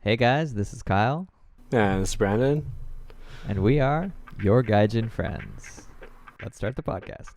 Hey guys, this is Kyle, And it's Brandon. and we are your Gaijin friends. Let's start the podcast.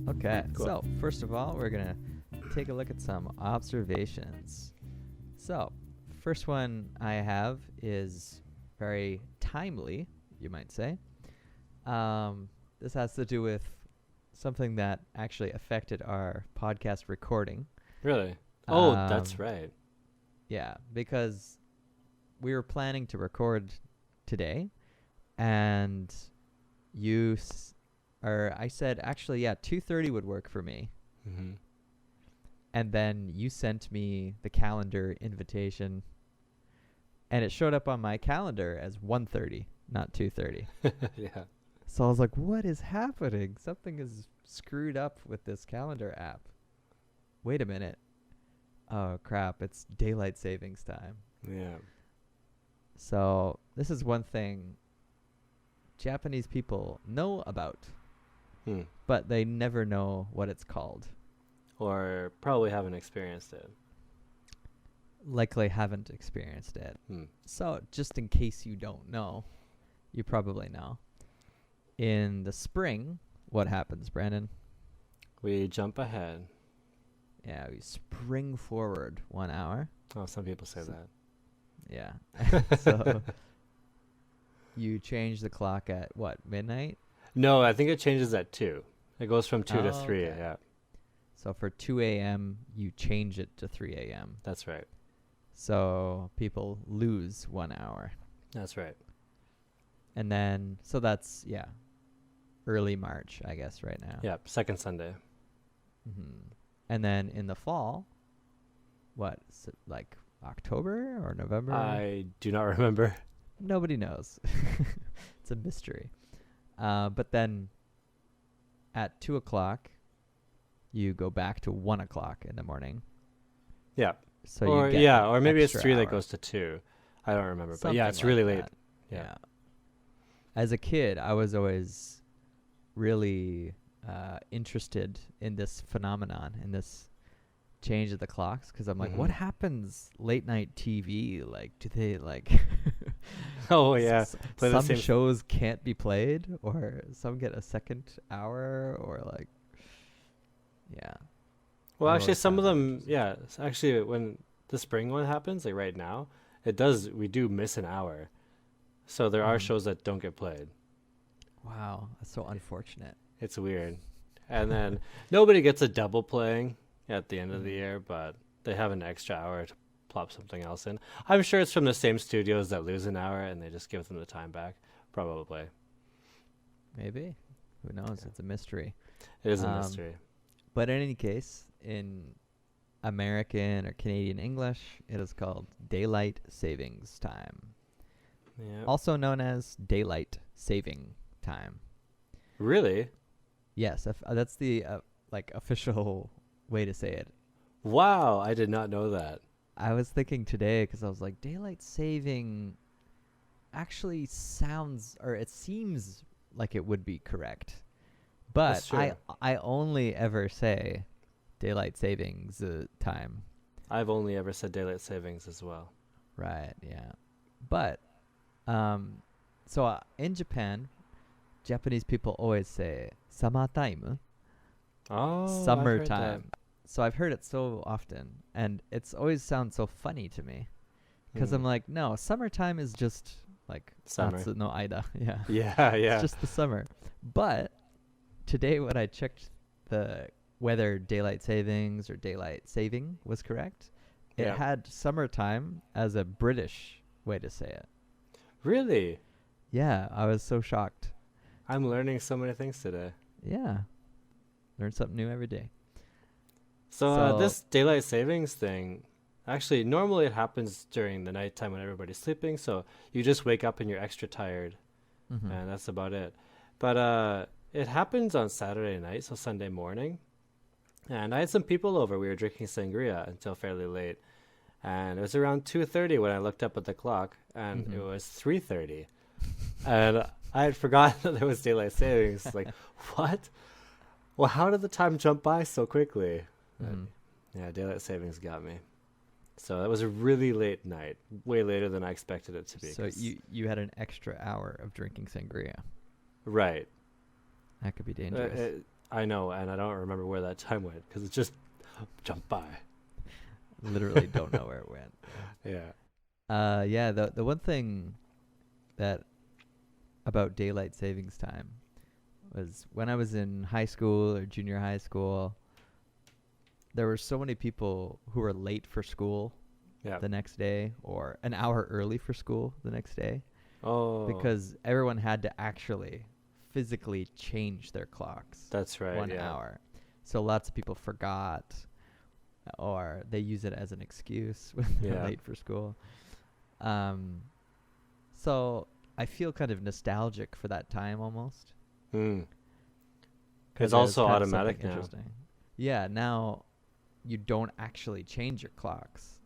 Okay, Cool. so first of all, we're going to take a look at some observations. So, first one I have is very timely, you might say. This has to do with something that actually affected our podcast recording. Really? Oh, that's right. Yeah, because we were planning to record today, and I said, actually, yeah, 2:30 would work for me. Mm-hmm. And then you sent me the calendar invitation, and it showed up on my calendar as 1:30, not 2:30. Yeah. So I was like, what is happening? Something is screwed up with this calendar app. Wait a minute. Oh, crap. It's daylight savings time. Yeah. So this is one thing Japanese people know about, but they never know what it's called. Or probably haven't experienced it. Likely haven't experienced it. Hmm. So just in case you don't know, you probably know. In the spring, what happens, Brandon? We jump ahead. Yeah, we spring forward 1 hour. Oh, some people say that. Yeah. So you change the clock at what, midnight? No, I think it changes at 2. It goes from 2 to 3, okay. yeah. So for 2 a.m., you change it to 3 a.m. That's right. So people lose 1 hour. That's right. And then, so that's, yeah, early March, I guess, right now. Yep, second Sunday. Mm-hmm. And then in the fall, what, like October or November? I do not remember. Nobody knows. It's a mystery. But then at 2 o'clock, you go back to 1 o'clock in the morning. Yeah. So Or you get or maybe it's 3 hour. that goes to 2. I don't remember. But Something yeah, it's like really that. late. Yeah. As a kid, I was always really interested in this phenomenon, in this change of the clocks, because I'm like, what happens late night TV? Like, do they like? Oh yeah. Play the Some same shows can't be played, or some get a second hour, or like, yeah. Well, I actually, always some of found that them, interesting. yeah. Actually, when the spring one happens, like right now, we do miss an hour. So there are shows that don't get played. Wow, that's so unfortunate. It's weird. And then nobody gets a double playing at the end of the year, but they have an extra hour to plop something else in. I'm sure it's from the same studios that lose an hour and they just give them the time back. Probably. Maybe. Who knows? Yeah. It's a mystery. It is a mystery. But in any case, in American or Canadian English, it is called daylight savings time, Yeah. also known as daylight saving time. Really? Yes, that's the like official way to say it. Wow, I did not know that. I was thinking today because I was like, daylight saving actually sounds, or it seems like it would be correct. But That's true. I only ever say daylight savings time. I've only ever said daylight savings as well. Right, yeah. But, in Japan, Japanese people always say summer time, Oh, I've heard summertime. So I've heard it so often, and it's always sounds so funny to me. Because I'm like, no, summertime is just like Summer. natsu no aida. Yeah. that. Yeah, yeah. It's just the summer. But today when I checked whether daylight savings or daylight saving was correct, it Yeah. had summertime as a British way to say it. Really? Yeah, I was so shocked. I'm learning so many things today. Yeah. Learn something new every day. So this daylight savings thing, actually, normally it happens during the nighttime when everybody's sleeping. So you just wake up and you're extra tired, and that's about it. But it happens on Saturday night, so Sunday morning. And I had some people over. We were drinking sangria until fairly late. And it was around 2:30 when I looked up at the clock, and it was 3:30. And I had forgotten that there was daylight savings. Like, what? Well, how did the time jump by so quickly? Yeah, daylight savings got me. So that was a really late night, way later than I expected it to be. So you had an extra hour of drinking sangria. Right. That could be dangerous. I know, and I don't remember where that time went because it just jumped by. Literally don't know where it went. Yeah. Yeah, the one thing that about daylight savings time was when I was in high school or junior high school, there were so many people who were late for school the next day or an hour early for school the next day. Oh. Because everyone had to actually physically change their clocks. That's right. 1 hour. So lots of people forgot or they use it as an excuse when they're late for school. So I feel kind of nostalgic for that time almost. It's also automatic now. Interesting. Yeah, now you don't actually change your clocks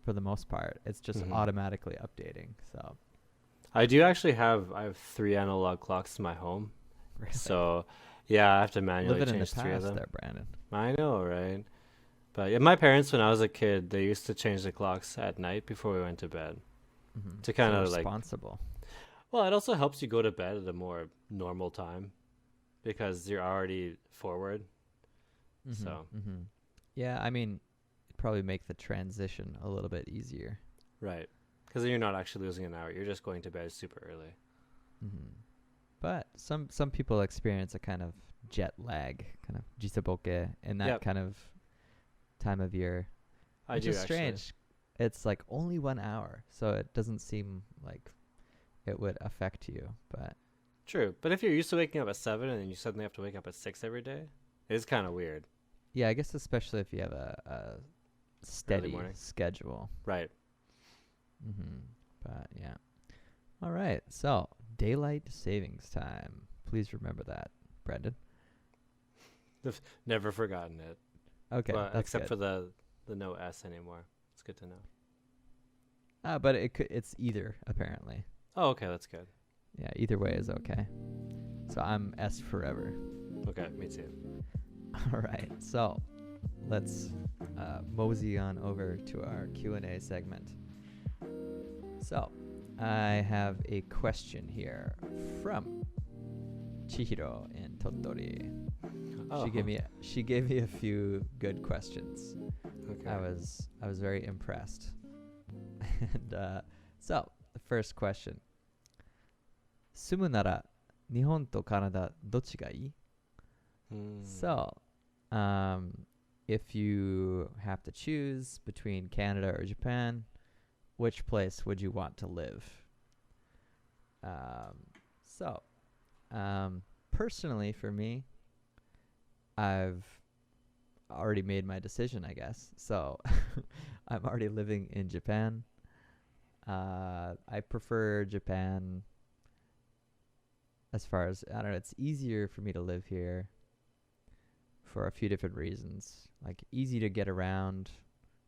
for the most part. It's just automatically updating. So I have 3 analog clocks in my home. Really? So yeah, I have to manually living change in the 3 of past them. there, Brandon. I know, right? But yeah, my parents, when I was a kid, they used to change the clocks at night before we went to bed. To kind of responsible. Well, it also helps you go to bed at a more normal time because you're already forward. So yeah, I mean, it'd probably make the transition a little bit easier. Right. Because then you're not actually losing an hour. You're just going to bed super early. But some people experience a kind of jet lag, kind of jisaboke in that kind of time of year. Which is strange. It's like only 1 hour, so it doesn't seem like it would affect you. But true. But if you're used to waking up at 7 and then you suddenly have to wake up at 6 every day, it's kind of weird. Yeah, I guess especially if you have a steady schedule. Right. But yeah. All right. So daylight savings time. Please remember that, Brendan. I've never forgotten it. Okay. Well, that's except good. for the no S anymore. It's good to know. But it's either, apparently. Oh, okay. That's good. Yeah, either way is okay. So I'm S forever. Okay, me too. All right. So let's mosey on over to our Q&A segment. So I have a question here from Chihiro in Tottori. Oh. She gave me a few good questions. Okay. I was very impressed. And so the first question. 住むなら日本とカナダどっちがいい? So, if you have to choose between Canada or Japan, which place would you want to live? Personally for me, I've already made my decision, I guess. So, I'm already living in Japan. I prefer Japan as far as, I don't know, it's easier for me to live here for a few different reasons. Like, easy to get around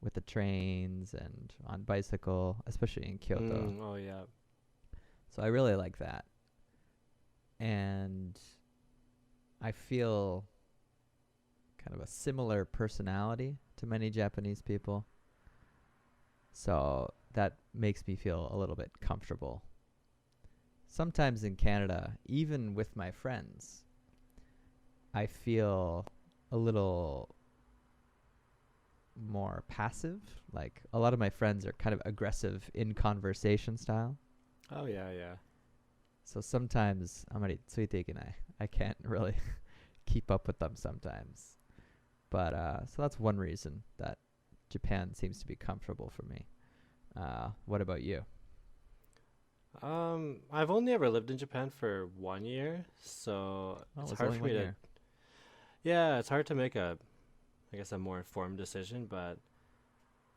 with the trains and on bicycle, especially in Kyoto. Oh, yeah. So I really like that. And I feel kind of a similar personality to many Japanese people. So that makes me feel a little bit comfortable. Sometimes in Canada, even with my friends, I feel a little more passive. Like, a lot of my friends are kind of aggressive in conversation style. Oh, yeah, yeah. So sometimes I can't really keep up with them sometimes. But so that's one reason that Japan seems to be comfortable for me. What about you? I've only ever lived in Japan for 1 year, so it's hard for me to. Yeah, it's hard to make a more informed decision, but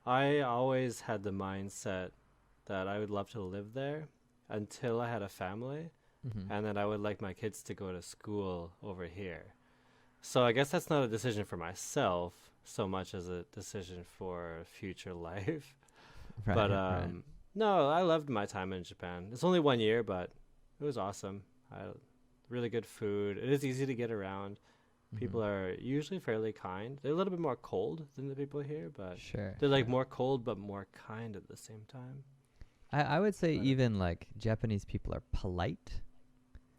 I always had the mindset that I would love to live there until I had a family, and then I would like my kids to go to school over here. So I guess that's not a decision for myself so much as a decision for future life. Right, But right. no, I loved my time in Japan. It's only 1 year, but it was awesome. Really good food. It is easy to get around. People are usually fairly kind. They're a little bit more cold than the people here, but Sure. they're like more cold but more kind at the same time. I would say But, even like Japanese people are polite,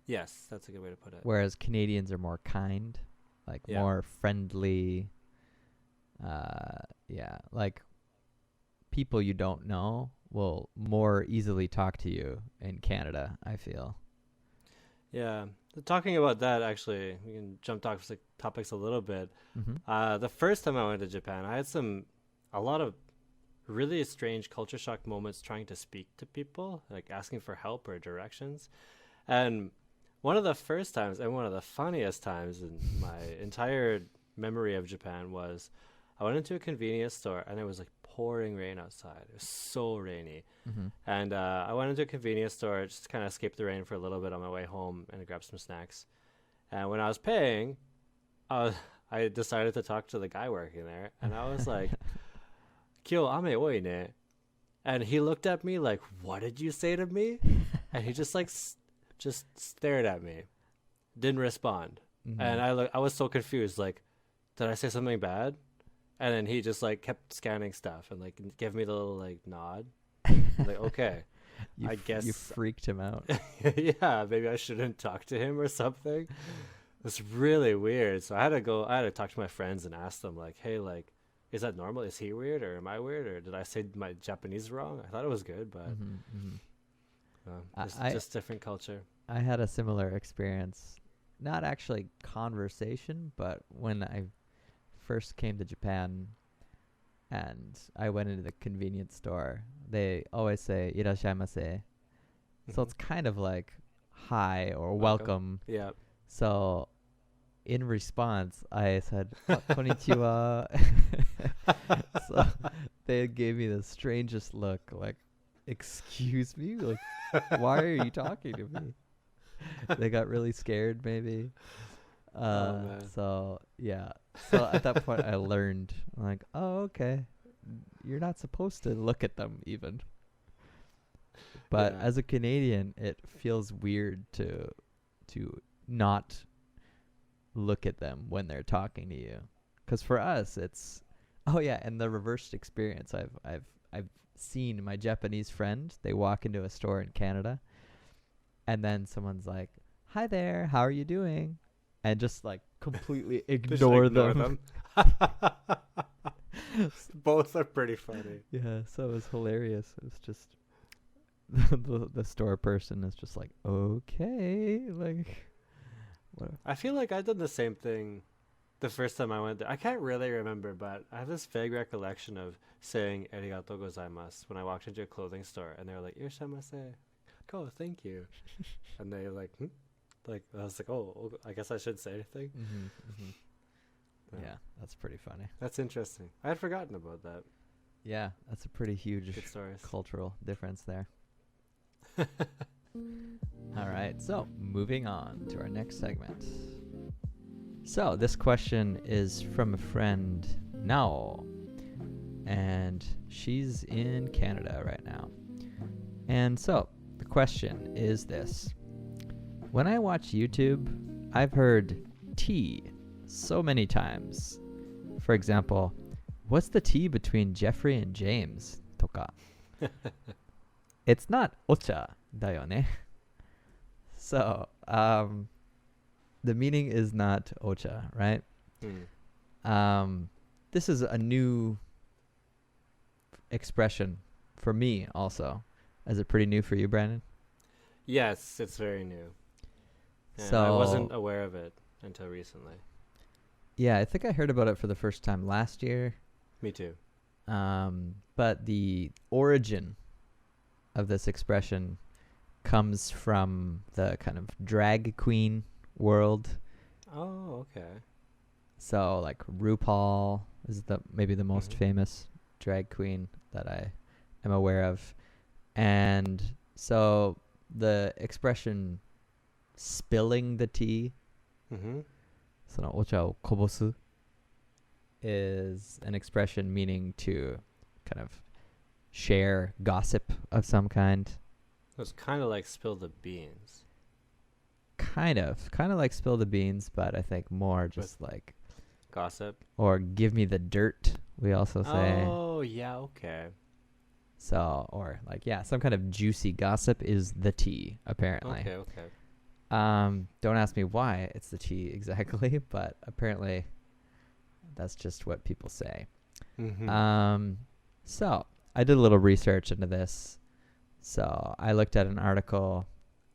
yes, that's a good way to put it. whereas Canadians are more kind, like Yeah. more friendly. Yeah, like people you don't know will more easily talk to you in Canada, I feel. Yeah. Talking about that, actually, we can jump topics a little bit. Mm-hmm. The first time I went to Japan, I had a lot of really strange culture shock moments trying to speak to people, like asking for help or directions. And one of the first times and one of the funniest times in my entire memory of Japan was I went into a convenience store and it was like pouring rain outside. It was so rainy. Mm-hmm. And I went into a convenience store just to kind of escape the rain for a little bit on my way home and grab some snacks. And when I was paying, I decided to talk to the guy working there. And I was like, Kyo ame oi ne. And he looked at me like, what did you say to me? And he just like just stared at me. Didn't respond. Mm-hmm. And I was so confused. Like, did I say something bad? And then he just like kept scanning stuff and like gave me the little like nod. Like, okay, I guess you freaked him out. yeah, maybe I shouldn't talk to him or something. It's really weird. So I had to talk to my friends and ask them like, hey, like, is that normal? Is he weird or am I weird or did I say my Japanese wrong? I thought it was good, but it's just different culture. I had a similar experience, not actually conversation, but when I first came to Japan and I went into the convenience store, they always say "いらっしゃいませ." So it's kind of like hi or welcome. Yeah. So in response, I said "konnichiwa." So they gave me the strangest look, like, "Excuse me, like, why are you talking to me?" They got really scared, maybe. So yeah. So at that point, I learned, like, oh, okay, you're not supposed to look at them even. But as a Canadian, it feels weird to not look at them when they're talking to you, because for us, it's and the reversed experience. I've seen my Japanese friend. They walk into a store in Canada, and then someone's like, "Hi there, how are you doing?" And just like completely ignore them. Both are pretty funny. Yeah, so it was hilarious. It was just the store person is just like, okay, like. What? I feel like I've done the same thing the first time I went there. I can't really remember, but I have this vague recollection of saying "arigatou gozaimasu" when I walked into a clothing store, and they were like "irashaimase." Oh, thank you. And they like, like I was like, oh, I guess I shouldn't say anything. Yeah, that's pretty funny. That's interesting. I had forgotten about that. Yeah, that's a pretty huge Good stories. cultural difference there. All right, so moving on to our next segment. So this question is from a friend, Nao, and she's in Canada right now. And so the question is this. When I watch YouTube, I've heard tea so many times. For example, what's the tea between Jeffrey and James? Toka. It's not ocha da yo ne. So, the meaning is not ocha, right? This is a new expression for me also. Is it pretty new for you, Brandon? Yes, it's very new. And So I wasn't aware of it until recently. Yeah, I think I heard about it for the first time last year. Me too. But the origin of this expression comes from the kind of drag queen world. Oh, okay. So like RuPaul is maybe the most famous drag queen that I am aware of. And so the expression spilling the tea, so ocha o kobosu, is an expression meaning to kind of share gossip of some kind. It's kind of like spill the beans. Kind of like spill the beans, but I think more just like gossip. Or give me the dirt, we also say. Oh, yeah, okay. So, or like, yeah, some kind of juicy gossip is the tea, apparently. Okay. Don't ask me why it's the tea exactly, but apparently that's just what people say. Mm-hmm. So I did a little research into this. So I looked at an article,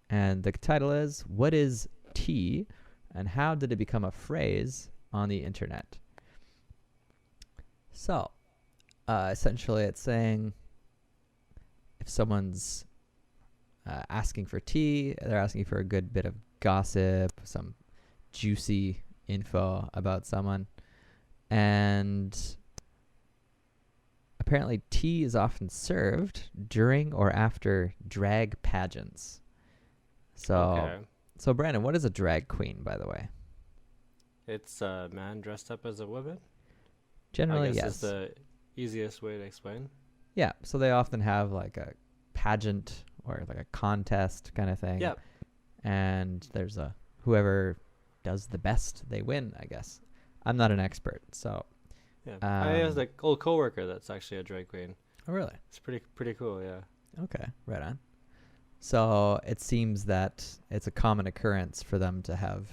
and the title is, "What is tea, and how did it become a phrase on the internet?" So essentially it's saying if someone's asking for tea, they're asking for a good bit of gossip, some juicy info about someone. And apparently tea is often served during or after drag pageants. So Brandon, what is a drag queen, by the way? It's a man dressed up as a woman. Generally, I guess yes. is the easiest way to explain. Yeah, so they often have like a pageant or like a contest kind of thing. Yep. And there's whoever does the best, they win, I guess. I'm not an expert, so. Yeah, I have an old coworker that's actually a drag queen. Oh, really? It's pretty cool, yeah. Okay, right on. So it seems that it's a common occurrence for them to have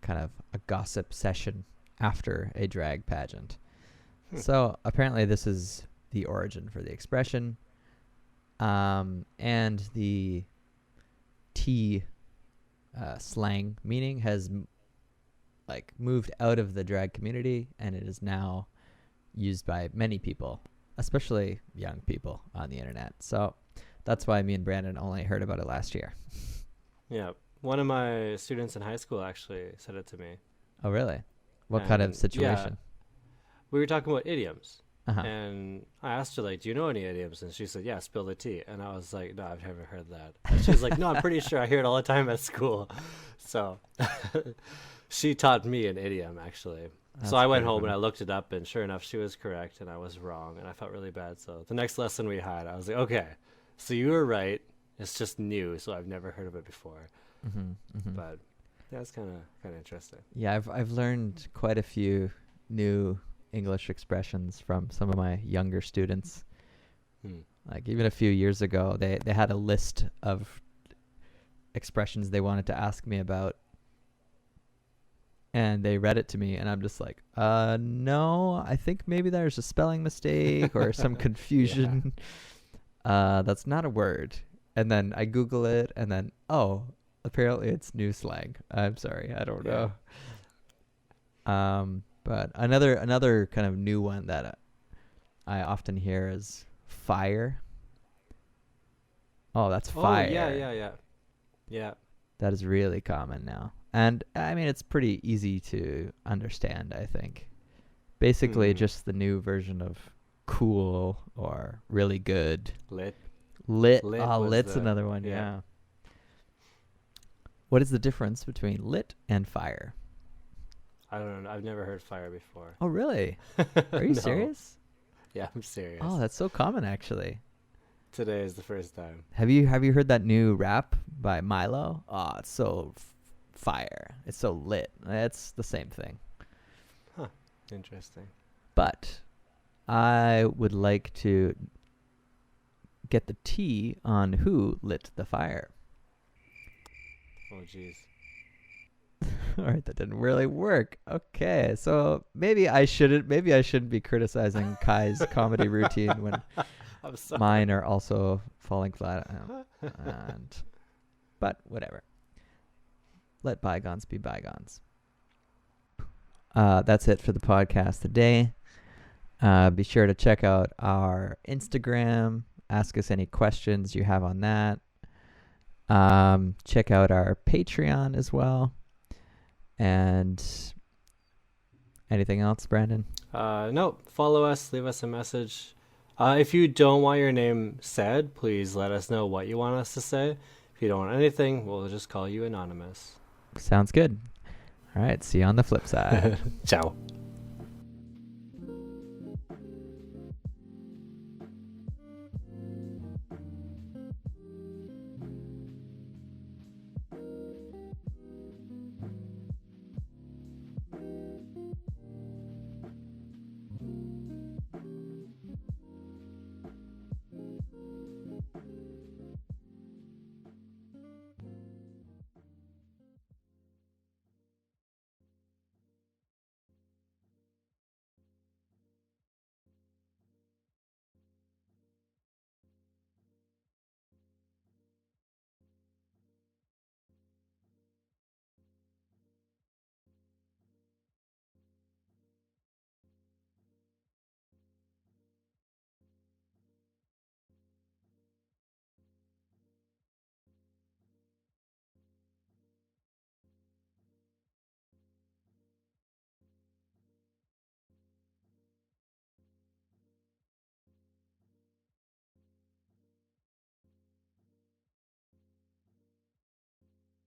kind of a gossip session after a drag pageant. So apparently this is the origin for the expression. And the tea slang meaning has moved out of the drag community, and it is now used by many people, especially young people on the internet. So that's why me and Brandon only heard about it last year. Yeah. One of my students in high school actually said it to me. Oh, really? What kind of situation? Yeah, we were talking about idioms. Uh-huh. And I asked her, do you know any idioms? And she said, yeah, spill the tea. And I was like, no, I've never heard that. And she was like, no, I'm pretty sure I hear it all the time at school. So she taught me an idiom, actually. So I went home and I looked it up, and sure enough, she was correct and I was wrong. And I felt really bad. So the next lesson we had, I was like, okay, so you were right. It's just new, so I've never heard of it before. But that's kind of interesting. Yeah, I've learned quite a few new English expressions from some of my younger students. Like even a few years ago, they had a list of expressions they wanted to ask me about, and they read it to me, and I'm just like, no, I think maybe there's a spelling mistake or some confusion. That's not a word. And then I Google it, and then, oh, apparently it's new slang. I'm sorry, I don't know. But another kind of new one that I often hear is fire. Oh, that's fire. Oh, yeah. That is really common now. And I mean, it's pretty easy to understand, I think. Basically just the new version of cool or really good. Lit. Oh, lit's another one, yeah. What is the difference between lit and fire? I don't know. I've never heard fire before. Oh, really? Are you serious? Yeah, I'm serious. Oh, that's so common, actually. Today is the first time. Have you heard that new rap by Milo? Oh, it's so fire. It's so lit. It's the same thing. Huh. Interesting. But I would like to get the tea on who lit the fire. Oh, jeez. All right, that didn't really work. Okay, so maybe I shouldn't be criticizing Kai's comedy routine when mine are also falling flat. But whatever. Let bygones be bygones. That's it for the podcast today. Be sure to check out our Instagram. Ask us any questions you have on that. Check out our Patreon as well. And anything else, Brandon? No. Follow us. Leave us a message. If you don't want your name said, please let us know what you want us to say. If you don't want anything, we'll just call you anonymous. Sounds good. All right. See you on the flip side. Ciao.